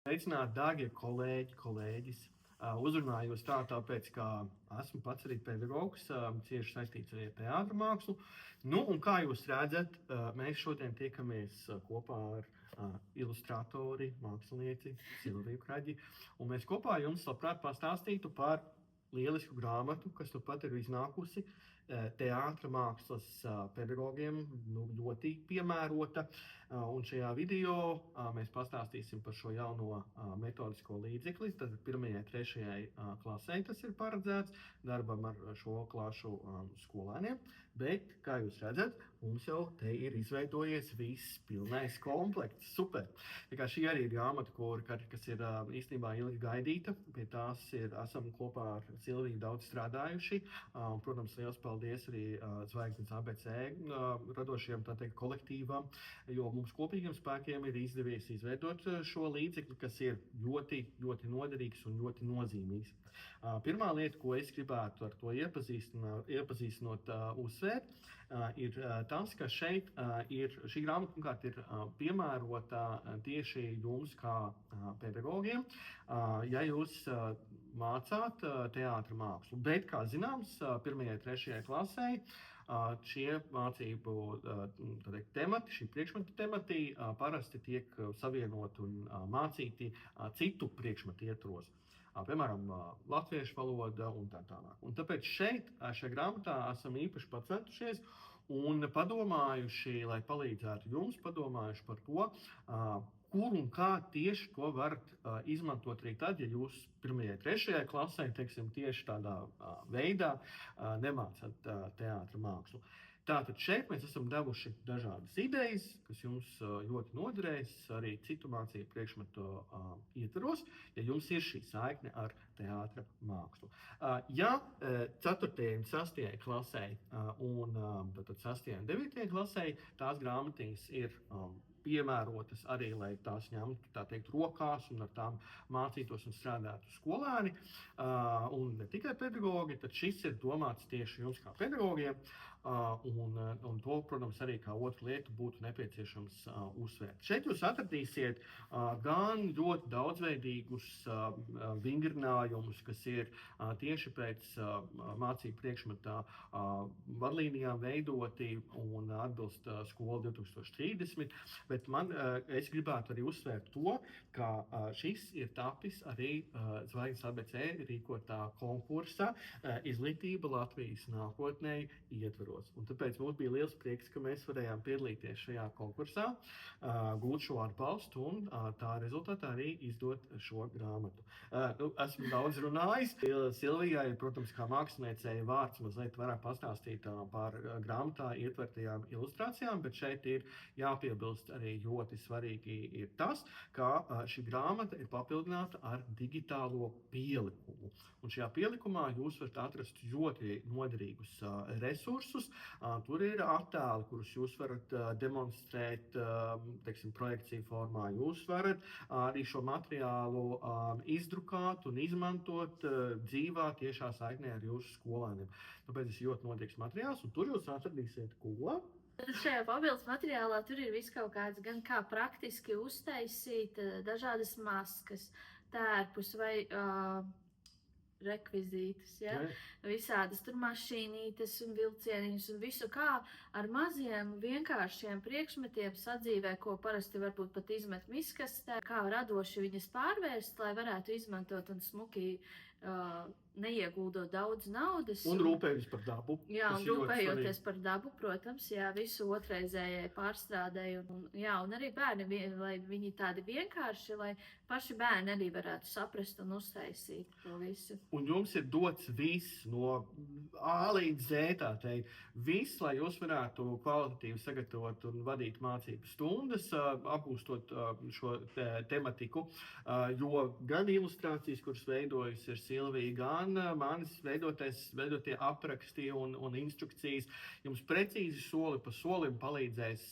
Sveicināti, dārgie kolēģi, kolēģis. Uzrunāju jūs tāpēc, ka esmu pats arī pedagogs, cieši saistīts arī ar teātra mākslu. Nu, un kā jūs redzat, mēs šodien tiekamies kopā ar ilustratori, mākslinieci Silviju Kraģi. Un mēs kopā jums labprāt pastāstītu par lielisku grāmatu, kas nu pat ir iznākusi teātra mākslas pedagogiem, ļoti piemērota. Un šajā video mēs pastāstīsim par šo jauno metodisko līdzekli. Tad 1. un 3. klasē tas ir paredzēts darbam ar šo klašu skolēniem. Bet, kā jūs redzat, mums jau te ir izveidojies viss pilnais komplekts. Super! Tā kā šī arī ir grāmata, kas ir īstenībā ilgi gaidīta. Pie tās esam kopā ar Silviju daudz strādājuši. Protams, liels paldies arī Zvaigznes ABC radošajam, tā teikt, kolektīvam, jo mums kopīgiem spēkiem ir izdevies izveidot šo līdzekli, kas ir ļoti, ļoti noderīgs un ļoti nozīmīgs. Pirmā lieta, ko es gribētu ar to iepazīstinot uzsvērt, ir tas, ka šeit šī grāmata pirmkārt ir piemērota tieši jums kā pedagogiem, ja jūs mācāt teātra mākslu. Bet, kā zināms, 1. un 3. klasē šie mācību temati, šī priekšmeta temati parasti tiek savienoti un mācīti citu priekšmetu ietvaros. Piemēram, latviešu valoda un tā tālāk. Un tāpēc šeit, šajā grāmatā, esam īpaši pacentušies un padomājuši, lai palīdzētu jums, padomājuši par to, kur un kā tieši to varat izmantot arī tad, ja jūs 1. un 3. klasē, teiksim, tieši tādā veidā nemācāt teātra mākslu. Tātad šeit mēs esam devuši dažādas idejas, kas jums ļoti noderēs arī citu mācību priekšmetu ietvaros, ja jums ir šī saikne ar teātra mākslu. Ja 4. un 6. klasē un tātad 6. un 9. klasē tās grāmatiņas ir piemērotas arī, lai tās ņemtu, tā teikt, rokās un ar tām mācītos un strādātu skolēni, un ne tikai pedagogi, tad šis ir domāts tieši jums kā pedagogiem, un to, protams, arī kā otru lietu būtu nepieciešams uzsvērt. Šeit jūs atradīsiet gan ļoti daudzveidīgus vingrinājumus, kas ir tieši pēc mācību priekšmetā vadlīnijām veidoti un atbilst skolu 2030, bet es gribētu arī uzsvērt to, ka šis ir tapis arī Zvaigznes ABC rīkotā konkursa Izglītība Latvijas nākotnē ietvaros. Un tāpēc mums bija liels prieks, ka mēs varējām piedalīties šajā konkursā, gūt šo atbalstu un tā rezultātā arī izdot šo grāmatu. Esmu daudz runājis. Silvijai, protams, kā māksliniecei vārds mazliet vairāk pastāstīt par grāmatā ietvertajām ilustrācijām, bet šeit ir jāpiebilst arī ļoti svarīgi ir tas, ka šī grāmata ir papildināta ar digitālo pielikumu. Un šajā pielikumā jūs varat atrast ļoti noderīgus resursus. Tur ir attēli, kurus jūs varat demonstrēt, teiksim, projekciju formā. Jūs varat arī šo materiālu izdrukāt un izmantot dzīvā tiešā saiknē ar jūsu skolēniem. Tāpēc tas ir ļoti noderīgs materiāls, un tur jūs atradīsiet ko? Šajā papildus materiālā tur ir viss kaut kāds, gan kā praktiski uztaisīt dažādas maskas, tērpus vai rekvizītus, ja? Visādas tur mašīnītes un vilcieniņus un visu, kā ar maziem vienkāršiem priekšmetiem sadzīvē, ko parasti varbūt pat izmet miskastē, kā radoši viņas pārvērst, lai varētu izmantot un smuki neieguldot daudz naudas. Un rūpējoties par dabu. Jā, un rūpējoties par dabu, protams, jā, visu otrreizējai pārstrādēju. Un arī bērni, lai viņi tādi vienkārši, lai paši bērni arī varētu saprast un uztaisīt to visu. Un jums ir dots viss no A līdz Z, tā teikt. Viss, lai jūs varētu kvalitatīvi sagatavot un vadīt mācību stundas, apgūstot šo tematiku, jo gan ilustrācijas, kuras veidojas, ir Silvija, gan manis veidotie apraksti un instrukcijas jums precīzi soli pa solim palīdzēs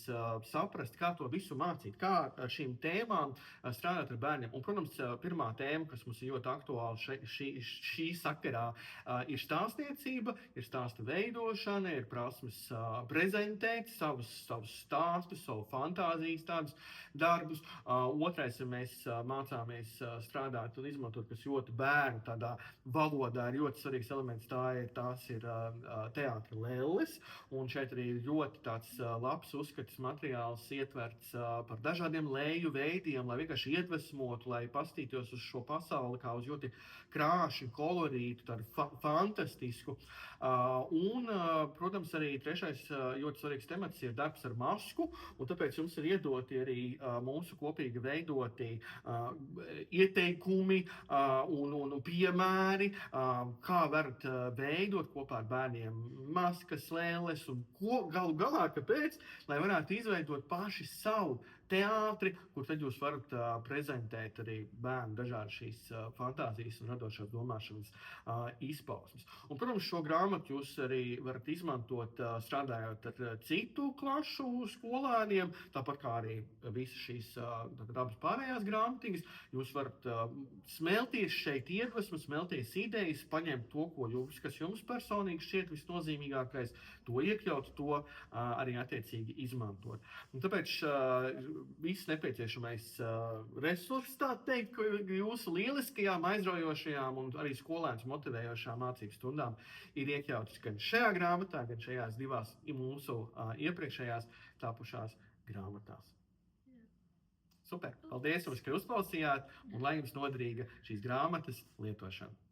saprast, kā to visu mācīt, kā ar šīm tēmām strādāt ar bērniem. Un, protams, pirmā tēma, kas mums ir ļoti aktuāla šī sakarā, ir stāstniecība, ir stāsta veidošana, ir prasmes prezentēt savus stāstus, savu fantāzijas tādus darbus. Otrais ir mēs mācāmies strādāt un izmantot, kas ļoti bērnu tādā valodā ir ļoti svarīgs elements, tās ir teātra lelles, un šeit arī ir ļoti tāds labs uzskatas materiāls ietverts par dažādiem leju veidiem, lai vienkārši iedvesmotu, lai pastītos uz šo pasauli kā uz ļoti krāšņu, kolorītu, tādu fantastisku. Protams, arī trešais ļoti svarīgs temats ir darbs ar masku, un tāpēc jums ir iedoti arī mūsu kopīgi veidoti ieteikumi un piemēri, kā varat veidot kopā ar bērniem maskas, lēles un ko galu galā, kāpēc, lai varētu izveidot paši savu teātri, kur tad jūs varat prezentēt arī bērnu dažādi šīs fantāzijas un radošās domāšanas izpausmes. Un, protams, šo grāmatu jūs arī varat izmantot strādājot ar citu klašu skolēniem, tāpat kā arī visas šīs abas pārējās grāmatiņas. Jūs varat smelties šeit iedvesmas, smelties idejas, paņemt to, kas jums personīgi šķiet visnozīmīgākais, to iekļaut, to arī attiecīgi izmantot. Un tāpēc viss nepieciešamais resurss, tā teikt, jūsu lieliskajām, aizraujošajām un arī skolēnus motivējošām mācību stundām ir iekļautas gan šajā grāmatā, gan šajās divās mūsu iepriekšējās tapušās grāmatās. Super! Paldies jums, ka uzklausījāt, un lai jums noderīga šīs grāmatas lietošana!